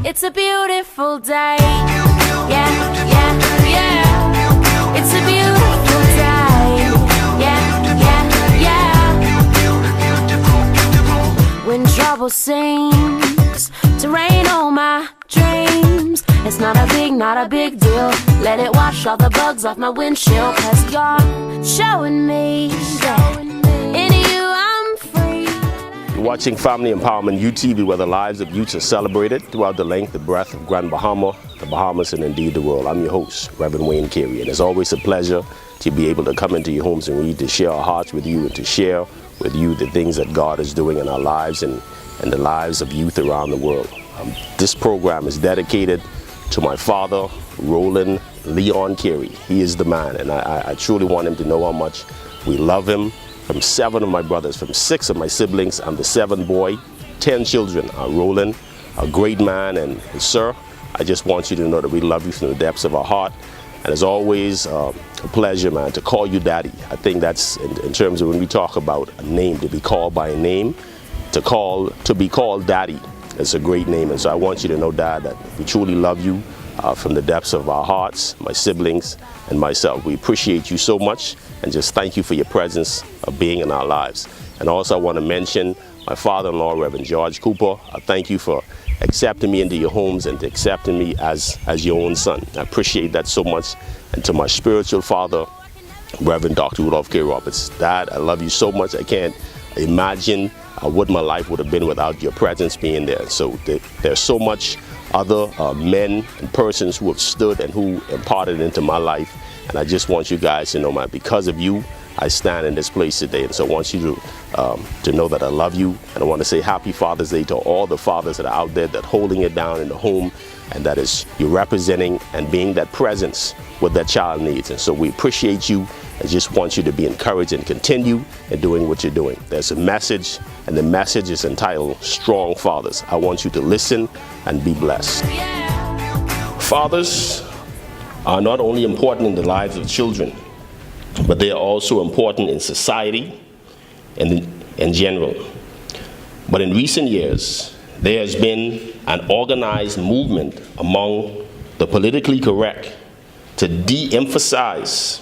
It's a beautiful day. Yeah, yeah, yeah. It's a beautiful day. Yeah, yeah, yeah. When trouble seems to rain on my dreams, it's not a big deal. Let it wash all the bugs off my windshield. 'Cause you're showing me that in you I'm free. You're watching Family Empowerment UTV, where the lives of youths are celebrated throughout the length and breadth of Grand Bahama, the Bahamas, and indeed the world. I'm your host, Reverend Wayne Carey, and it's always a pleasure to be able to come into your homes and read, to share our hearts with you and to share with you the things that God is doing in our lives and the lives of youth around the world. This program is dedicated to my father, Roland Leon Carey. He is the man, and I truly want him to know how much we love him. From 7 of my brothers, from 6 of my siblings, I'm the 7th boy, 10 children. Roland, a great man, and sir, I just want you to know that we love you from the depths of our heart. And it's always a pleasure, man, to call you daddy. I think that's in terms of when we talk about a name, to be called by a name, to be called daddy. It's a great name, and so I want you to know, Dad, that we truly love you from the depths of our hearts, my siblings and myself. We appreciate you so much, and just thank you for your presence of being in our lives. And also I want to mention my father-in-law, Reverend George Cooper. I thank you for accepting me into your homes and accepting me as your own son. I appreciate that so much. And to my spiritual father, Reverend Dr. Rudolph K. Roberts. Dad, I love you so much. I can't imagine what my life would have been without your presence being there. So there's so much other men and persons who have stood and who imparted into my life. And I just want you guys to know, man, because of you, I stand in this place today. And so I want you to know that I love you. And I want to say Happy Father's Day to all the fathers that are out there that holding it down in the home, and that is you're representing and being that presence what that child needs. And so we appreciate you. I just want you to be encouraged and continue in doing what you're doing. There's a message, and the message is entitled Strong Fathers. I want you to listen and be blessed. Fathers are not only important in the lives of children, but they are also important in society and in general. But in recent years, there has been an organized movement among the politically correct to de-emphasize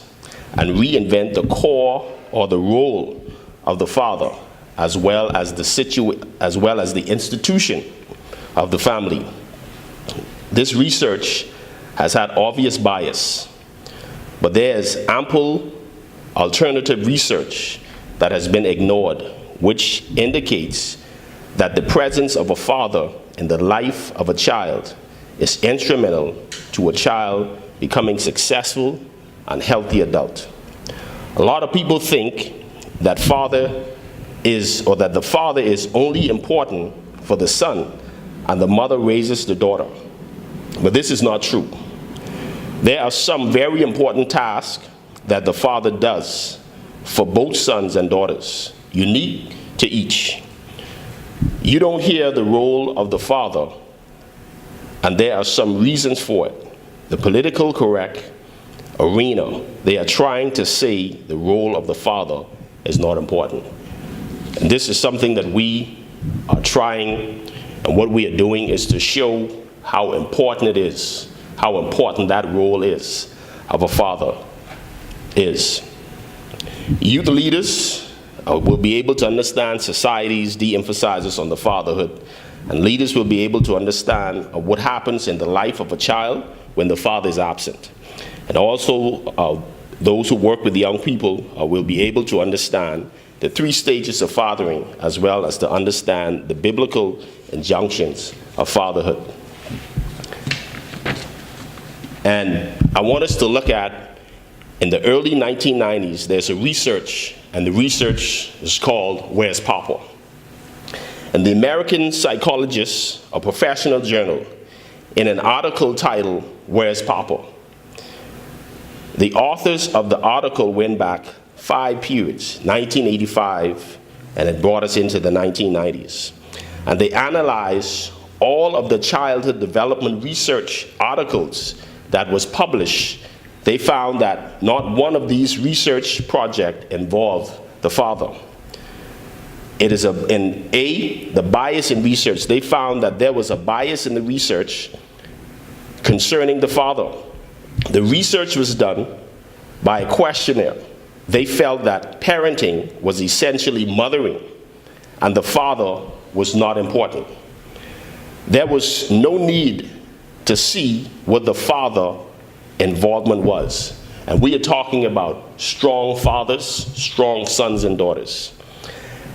and reinvent the core or the role of the father, as well as the institution of the family. This research has had obvious bias, but there is ample alternative research that has been ignored, which indicates that the presence of a father in the life of a child is instrumental to a child becoming successful and healthy adult. A lot of people think that the father is only important for the son and the mother raises the daughter. But this is not true. There are some very important tasks that the father does for both sons and daughters, unique to each. You don't hear the role of the father, and there are some reasons for it. The political correct arena, they are trying to say the role of the father is not important. And this is something that we are trying, and what we are doing is to show how important it is, how important that role is of a father is. Youth leaders will be able to understand society's de-emphasis on the fatherhood, and leaders will be able to understand what happens in the life of a child when the father is absent. And also, those who work with young people will be able to understand the 3 stages of fathering, as well as to understand the biblical injunctions of fatherhood. And I want us to look at, in the early 1990s, there's a research, and the research is called Where's Papa? And the American Psychologist, a professional journal, in an article titled Where's Papa? The authors of the article went back 5 periods, 1985, and it brought us into the 1990s. And they analyzed all of the childhood development research articles that was published. They found that not one of these research projects involved the father. It is the bias in research. They found that there was a bias in the research concerning the father. The research was done by a questionnaire. They felt that parenting was essentially mothering, and the father was not important. There was no need to see what the father involvement was. And we are talking about strong fathers, strong sons and daughters.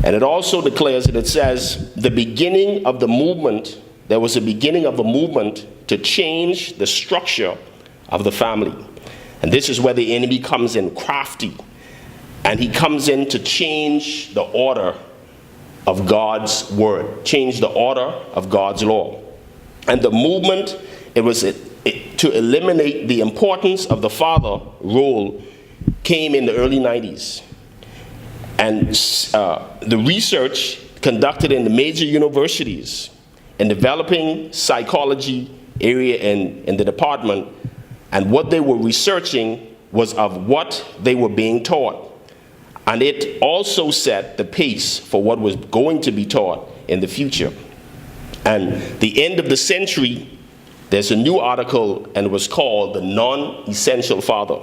And it also declares, and it says, the beginning of the movement, there was a beginning of a movement to change the structure of the family. And this is where the enemy comes in crafty. And he comes in to change the order of God's word, change the order of God's law. And the movement, it was to eliminate the importance of the father role, came in the early 90s. And the research conducted in the major universities in developing psychology area in the department, and what they were researching was of what they were being taught. And it also set the pace for what was going to be taught in the future. And the end of the century, there's a new article, and it was called The Non-Essential Father.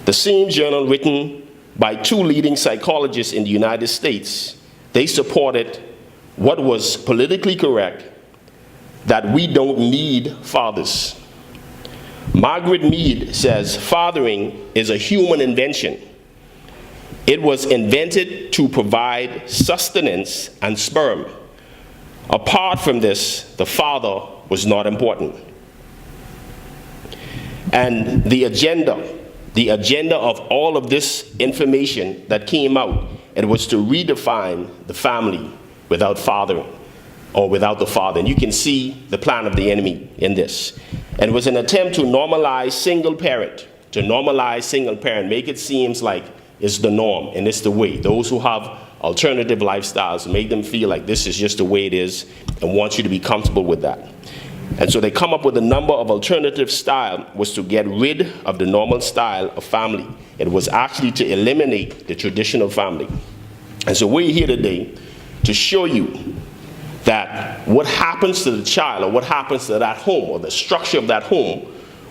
The same journal, written by two leading psychologists in the United States, they supported what was politically correct, that we don't need fathers. Margaret Mead says, fathering is a human invention. It was invented to provide sustenance and sperm. Apart from this, the father was not important. And the agenda of all of this information that came out, it was to redefine the family without fathering, or without the father. And you can see the plan of the enemy in this. And it was an attempt to normalize single parent, make it seem like it's the norm and it's the way. Those who have alternative lifestyles, make them feel like this is just the way it is, and want you to be comfortable with that. And so they come up with a number of alternative style, was to get rid of the normal style of family. It was actually to eliminate the traditional family. And so we're here today to show you that what happens to the child, or what happens to that home, or the structure of that home,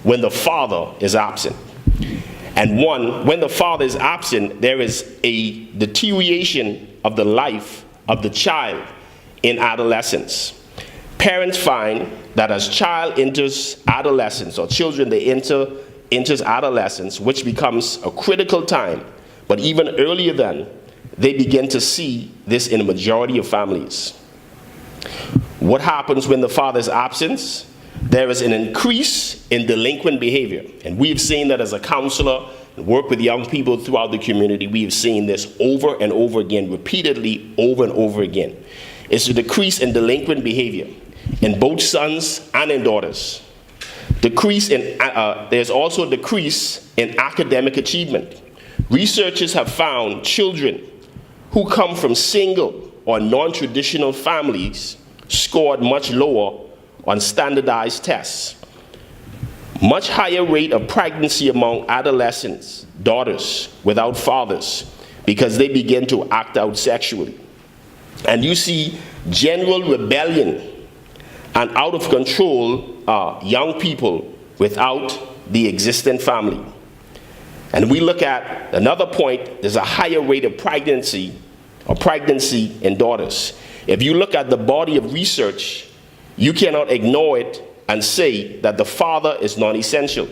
when the father is absent. And when the father is absent, there is a deterioration of the life of the child in adolescence. Parents find that as child enters adolescence, or children, they enters adolescence, which becomes a critical time, but even earlier than, they begin to see this in a majority of families. What happens when the father is absent? There is an increase in delinquent behavior. And we've seen that as a counselor, work with young people throughout the community. We've seen this over and over again, repeatedly over and over again. It's a decrease in delinquent behavior in both sons and in daughters. There's also a decrease in academic achievement. Researchers have found children who come from single or non-traditional families scored much lower on standardized tests. Much higher rate of pregnancy among adolescents, daughters without fathers, because they begin to act out sexually. And you see general rebellion and out of control young people without the existing family. And we look at another point, there's a higher rate of pregnancy in daughters. If you look at the body of research, you cannot ignore it and say that the father is non-essential.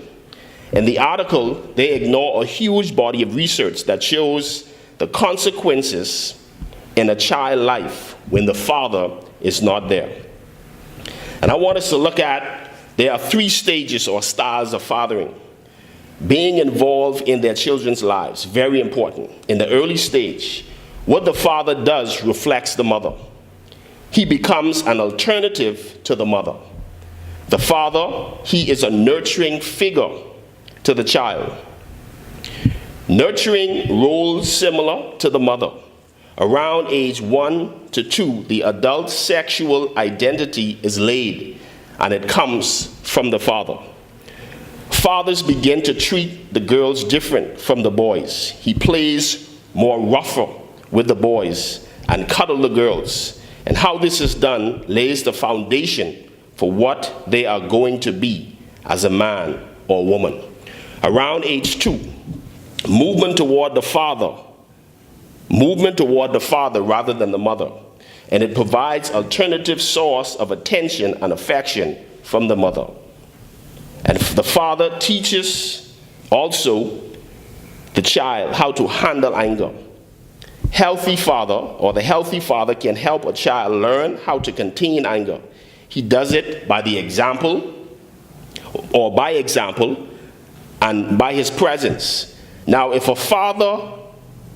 In the article, they ignore a huge body of research that shows the consequences in a child's life when the father is not there. And I want us to look at, there are 3 stages or styles of fathering. Being involved in their children's lives, very important. In the early stage, what the father does reflects the mother. He becomes an alternative to the mother. The father, he is a nurturing figure to the child. Nurturing roles similar to the mother. Around age 1 to 2, the adult sexual identity is laid, and it comes from the father. Fathers begin to treat the girls different from the boys. He plays more rougher with the boys and cuddle the girls. And how this is done lays the foundation for what they are going to be as a man or woman. Around age 2, movement toward the father rather than the mother. And it provides alternative source of attention and affection from the mother. And the father teaches also the child how to handle anger. The healthy father can help a child learn how to contain anger. He does it by example and by his presence. Now, if a father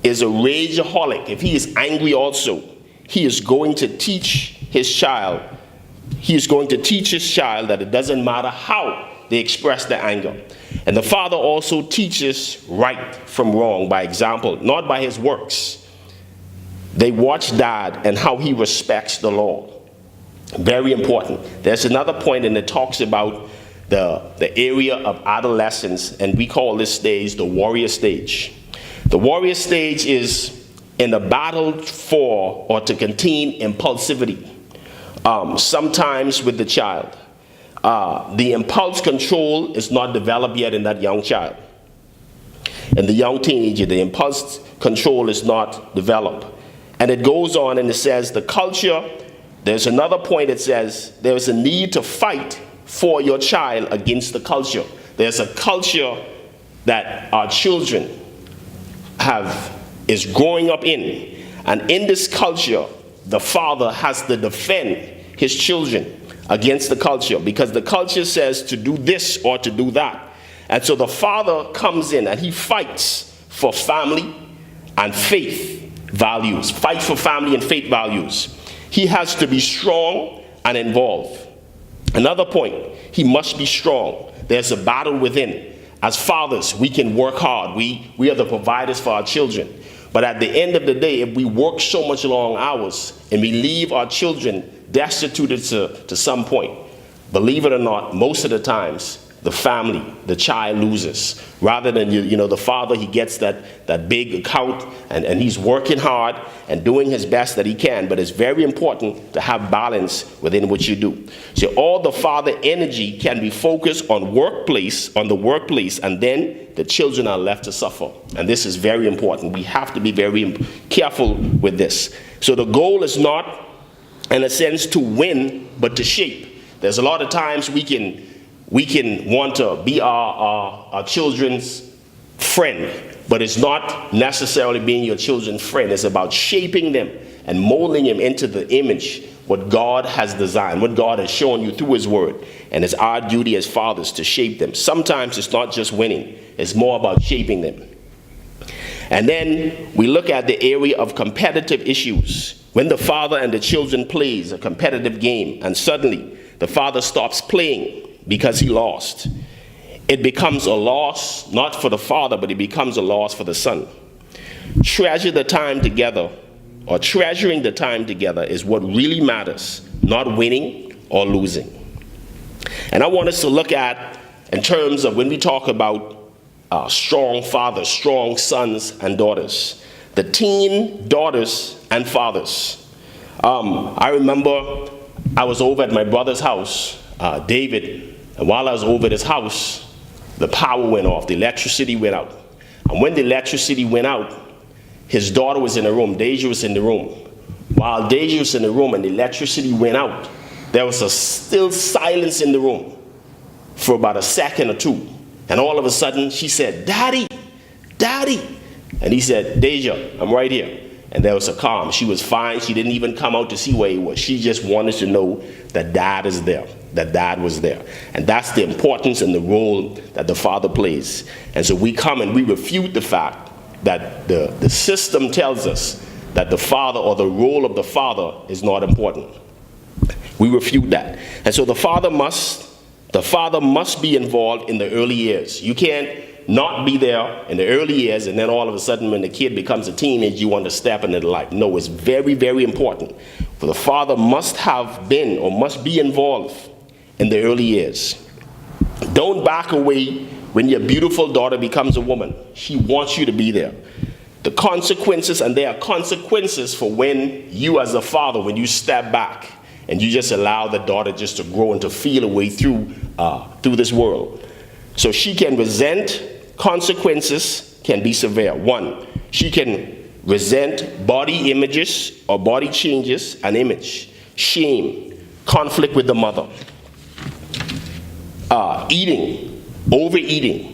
is a rageaholic, if he is angry also, he is going to teach his child that it doesn't matter how they express their anger. And the father also teaches right from wrong by example, not by his works. They watch dad and how he respects the law. Very important. There's another point, and it talks about the area of adolescence, and we call this stage the warrior stage. The warrior stage is in the battle for or to contain impulsivity. Sometimes with the child, the impulse control is not developed yet in that young child. In the young teenager, the impulse control is not developed. And it goes on and it says the culture, there's another point, it says there's a need to fight for your child against the culture. There's a culture that our children is growing up in. And in this culture, the father has to defend his children against the culture, because the culture says to do this or to do that. And so the father comes in and he fights for family and faith values. Fight for family and faith values. He has to be strong and involved. Another point, he must be strong. There's a battle within. As fathers, we can work hard. We are the providers for our children. But at the end of the day, if we work so much long hours and we leave our children destituted to some point, believe it or not, most of the times, the family, the child loses. Rather than, the father, he gets that big account and he's working hard and doing his best that he can. But it's very important to have balance within what you do. So all the father energy can be focused on the workplace, and then the children are left to suffer. And this is very important. We have to be very careful with this. So the goal is not, in a sense, to win, but to shape. There's a lot of times we can want to be our children's friend, but it's not necessarily being your children's friend. It's about shaping them and molding them into the image what God has designed, what God has shown you through his word. And it's our duty as fathers to shape them. Sometimes it's not just winning, it's more about shaping them. And then we look at the area of competitive issues. When the father and the children plays a competitive game and suddenly the father stops playing because he lost, it becomes a loss, not for the father, but it becomes a loss for the son. Treasuring the time together is what really matters, not winning or losing. And I want us to look at, in terms of when we talk about strong fathers, strong sons and daughters, the teen daughters and fathers. I remember I was over at my brother's house, David, and while I was over at his house, the power went off, the electricity went out. And when the electricity went out, his daughter was in the room, Deja was in the room. While Deja was in the room and the electricity went out, there was a still silence in the room for about a second or two. And all of a sudden, she said, "Daddy, Daddy." And he said, "Deja, I'm right here." And there was a calm. She was fine. She didn't even come out to see where he was. She just wanted to know that dad is there, that dad was there. And that's the importance and the role that the father plays. And so we come and we refute the fact that the system tells us that the father or the role of the father is not important. We refute that. And so the father must be involved in the early years. You can't not be there in the early years and then all of a sudden when the kid becomes a teenager you want to step into the life. No, it's very, very important. For the father must have been or must be involved in the early years. Don't back away when your beautiful daughter becomes a woman. She wants you to be there. The consequences, and there are consequences for when you as a father, when you step back and you just allow the daughter just to grow and to feel a way through this world. So she can resent. Consequences can be severe. One, she can resent body images or body changes, an image, shame, conflict with the mother, overeating.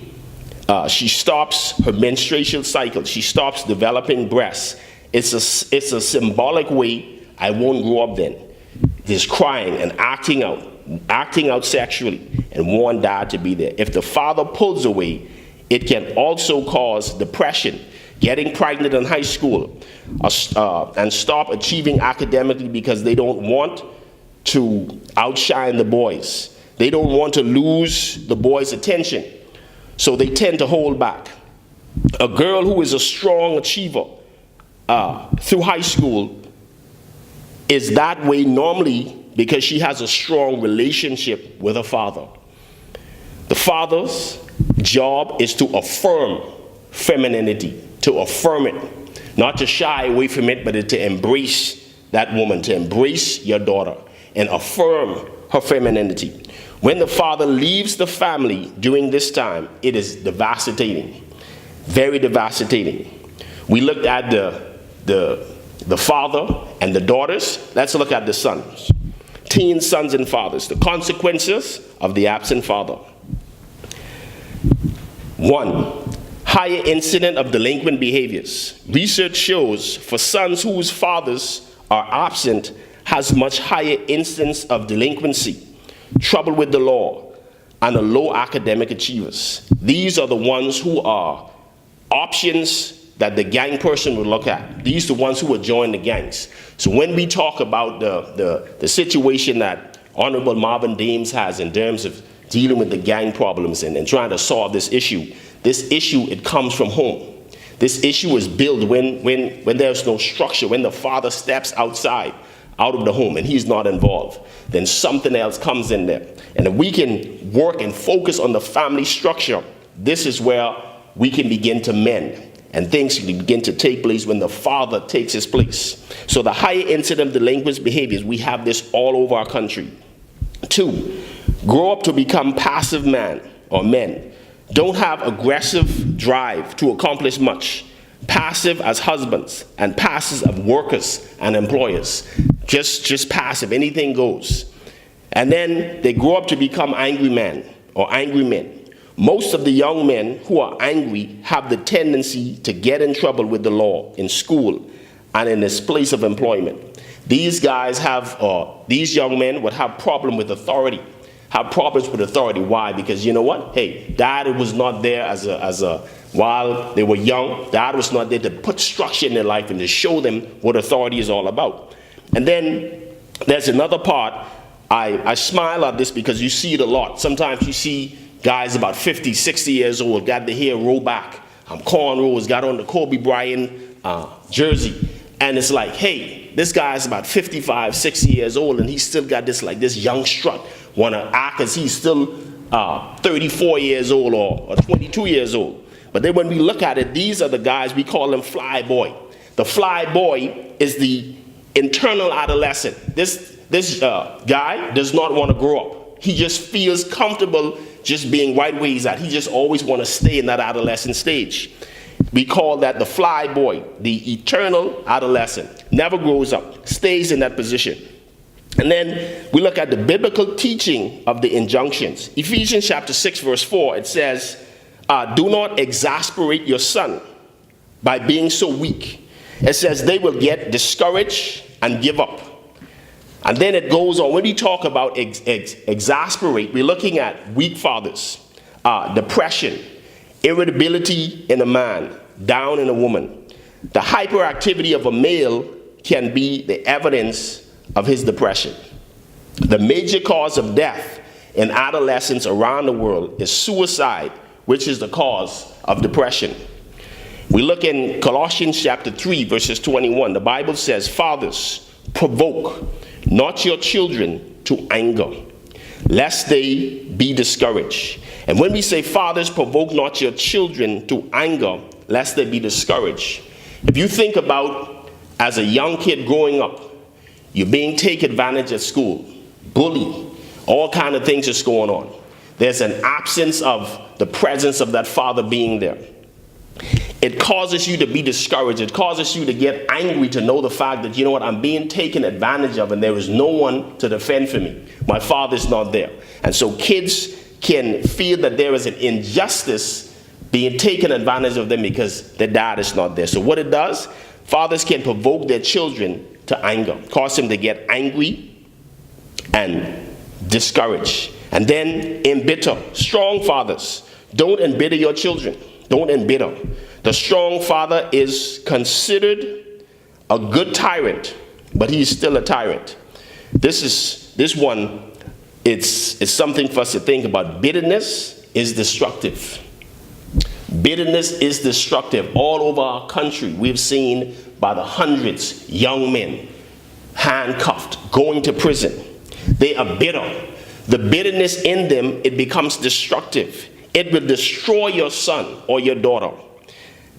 She stops her menstruation cycle. She stops developing breasts. It's a symbolic way, I won't grow up then. There's crying and acting out sexually, and want dad to be there. If the father pulls away, it can also cause depression, getting pregnant in high school, and stop achieving academically because they don't want to outshine the boys. They don't want to lose the boys' attention, so they tend to hold back. A girl who is a strong achiever through high school is that way normally because she has a strong relationship with her father. The father's job is to affirm femininity, to affirm it, not to shy away from it, but to embrace that woman, to embrace your daughter and affirm her femininity. When the father leaves the family during this time, it is devastating, very devastating. We looked at the father and the daughters. Let's look at the sons. Teen sons and fathers, the consequences of the absent father. 1, higher incidence of delinquent behaviors. Research shows for sons whose fathers are absent has much higher incidence of delinquency, trouble with the law, and a low academic achievers. These are the ones who are options that the gang person would look at. These are the ones who will join the gangs. So when we talk about the situation that Honorable Marvin Dames has in terms of dealing with the gang problems and trying to solve this issue, it comes from home. This issue is built when there's no structure, when the father steps outside, out of the home, and he's not involved. Then something else comes in there. And if we can work and focus on the family structure, this is where we can begin to mend. And things can begin to take place when the father takes his place. So the higher incidence of delinquent behaviors, we have this all over our country. 2, grow up to become passive man or men. Don't have aggressive drive to accomplish much. Passive as husbands and passive as workers and employers. Just passive, anything goes. And then they grow up to become angry men or angry men. Most of the young men who are angry have the tendency to get in trouble with the law in school and in this place of employment. These guys these young men would have problems with authority. Why? Because you know what? Hey, dad was not there while they were young. Dad was not there to put structure in their life and to show them what authority is all about. And then there's another part. I smile at this because you see it a lot. Sometimes you see guys about 50, 60 years old, got the hair rolled back, cornrows, got on the Kobe Bryant jersey. And it's like, hey, this guy's about 55, 60 years old, and he's still got this young strut. Want to act as he's still 34 years old or 22 years old. But then when we look at it, these are the guys, we call them fly boy. The fly boy is the internal adolescent. This guy does not want to grow up. He just feels comfortable just being right where he's at. He just always want to stay in that adolescent stage. We call that the fly boy, the eternal adolescent. Never grows up, stays in that position. And then we look at the biblical teaching of the injunctions. Ephesians chapter 6 verse 4, it says, do not exasperate your son by being so weak. It says they will get discouraged and give up. And then it goes on, when we talk about exasperate, we're looking at weak fathers, depression, irritability in a man, down in a woman. The hyperactivity of a male can be the evidence of his depression. The major cause of death in adolescents around the world is suicide, which is the cause of depression. We look in Colossians chapter 3, verses 21. The Bible says, fathers, provoke not your children to anger, lest they be discouraged. And when we say, fathers, provoke not your children to anger, lest they be discouraged, If you think about as a young kid growing up, you're being taken advantage at school, bullied, all kind of things is going on. There's an absence of the presence of that father being there. It causes you to be discouraged. It causes you to get angry to know the fact that, you know what, I'm being taken advantage of and there is no one to defend for me. My father's not there. And so kids can feel that there is an injustice being taken advantage of them because their dad is not there. So what it does, fathers can provoke their children to anger, cause them to get angry and discouraged. And then embitter. Strong fathers, don't embitter your children. Don't embitter. The strong father is considered a good tyrant, but he is still a tyrant. This one, it's something for us to think about. Bitterness is destructive. Bitterness is destructive. All over our country, we've seen by the hundreds young men handcuffed, going to prison. They are bitter. The bitterness in them, it becomes destructive. It will destroy your son or your daughter.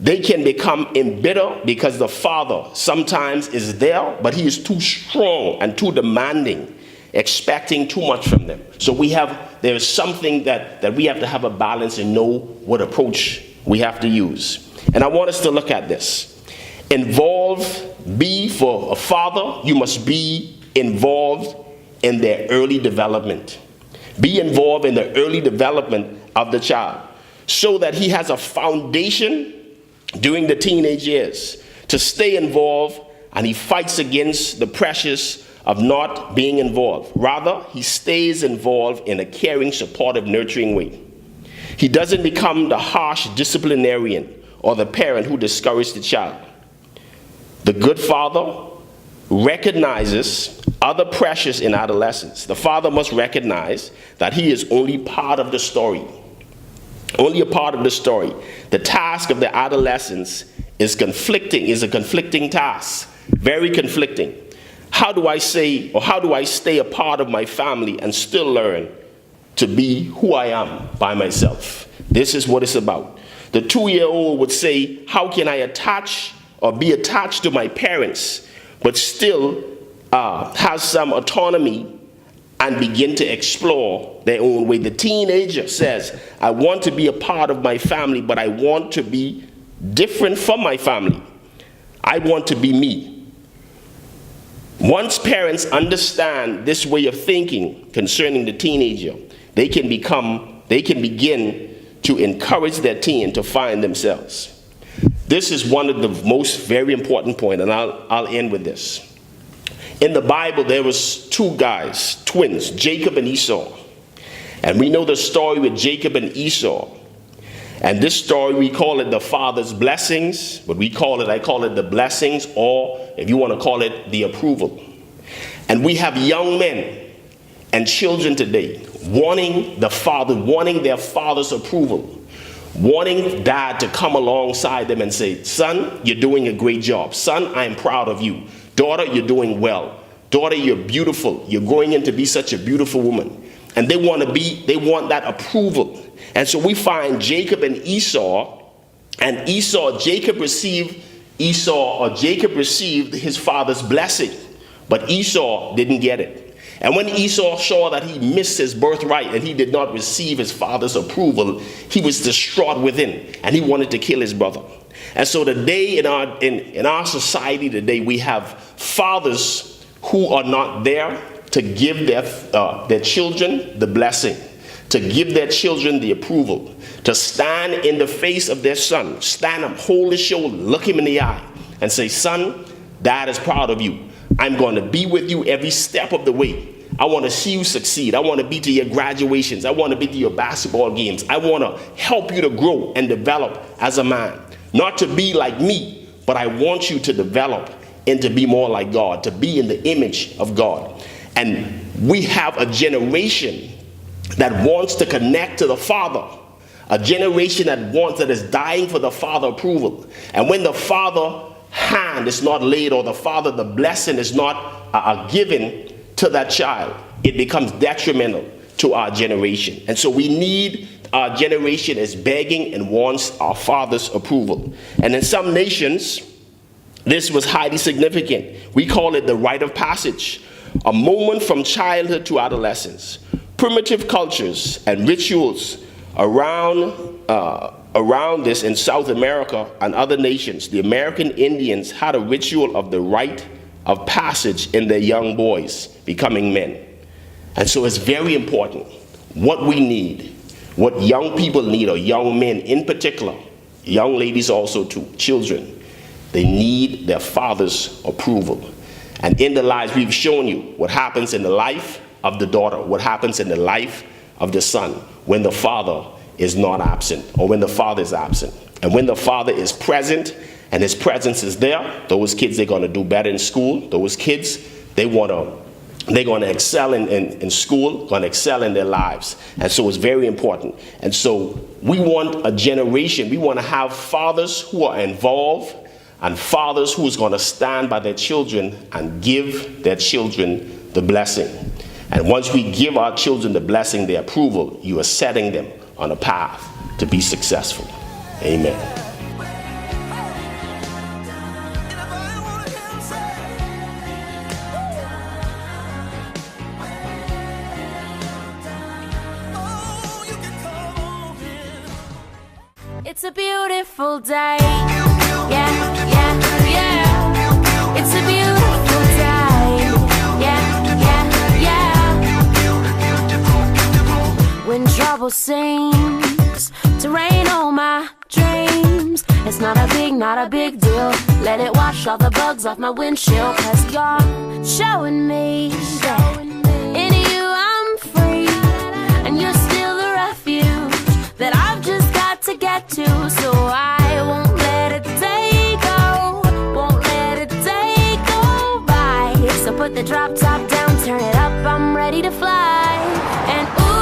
They can become embittered because the father sometimes is there, but he is too strong and too demanding, expecting too much from them. So there is something that we have to have a balance and know what approach we have to use. And I want us to look at this. For a father, you must be involved in their early development. Be involved in the early development of the child so that he has a foundation during the teenage years to stay involved, and he fights against the pressures of not being involved. Rather, he stays involved in a caring, supportive, nurturing way. He doesn't become the harsh disciplinarian or the parent who discourages the child. The good father recognizes other pressures in adolescence. The father must recognize that he is only part of the story. Only a part of the story. The task of the adolescence is a conflicting task. Very conflicting. How do I stay a part of my family and still learn to be who I am by myself? This is what it's about. The 2-year-old would say, how can I be attached to my parents, but still have some autonomy and begin to explore their own way? The teenager says, I want to be a part of my family, but I want to be different from my family. I want to be me. Once parents understand this way of thinking concerning the teenager, they can begin to encourage their teen to find themselves. This is one of the most very important points, and I'll end with this. In the Bible, there was 2 guys, twins, Jacob and Esau. And we know the story with Jacob and Esau. And this story, we call it the father's blessings, but I call it the blessings, or if you want to call it the approval. And we have young men and children today wanting their father's approval, wanting dad to come alongside them and say, son, you're doing a great job. Son, I'm proud of you. Daughter, you're doing well. Daughter, you're beautiful. You're growing into be such a beautiful woman. And they want that approval. And so we find Jacob and Esau, and Jacob received his father's blessing, but Esau didn't get it. And when Esau saw that he missed his birthright and he did not receive his father's approval, he was distraught within, and he wanted to kill his brother. And so today in our society today, we have fathers who are not there to give their children the blessing, to give their children the approval, to stand in the face of their son, stand up, hold his shoulder, look him in the eye, and say, son, dad is proud of you. I'm going to be with you every step of the way. I want to see you succeed. I want to be to your graduations. I want to be to your basketball games. I want to help you to grow and develop as a man. Not to be like me, but I want you to develop and to be more like God, to be in the image of God. And we have a generation that wants to connect to the Father, a generation that is dying for the Father approval. And when the Father hand is not laid, or the blessing is not given to that child, it becomes detrimental to our generation. And so our generation is begging and wants our Father's approval. And in some nations, This was highly significant. We call it the rite of passage, a moment from childhood to adolescence. Primitive cultures and rituals around this in South America and other nations. The American Indians had a ritual of the rite of passage in their young boys becoming men. And so it's very important what we need, what young people need, or young men in particular, young ladies also too, children, they need their father's approval. And in the lives, we've shown you what happens in the life of the daughter, what happens in the life of the son when the father is not absent, or when the father is absent. And when the father is present and his presence is there, those kids, they're going to do better in school. Those kids, they're going to excel in school, going to excel in their lives. And so it's very important. And so we want a generation, we want to have fathers who are involved, and fathers who is going to stand by their children and give their children the blessing. And once we give our children the blessing, the approval, you are setting them on a path to be successful. Amen. It's a beautiful day. Yeah, yeah, yeah. It's a beautiful day. Yeah, yeah, yeah. When trouble seems to rain on my dreams, it's not a big deal. Let it wash all the bugs off my windshield. 'Cause you're showing me that in you I'm free, and you're still the refuge that I've just got to get to. So I won't let it take go, won't let it take go by. So put the drop top down, turn it up, I'm ready to fly. And ooh,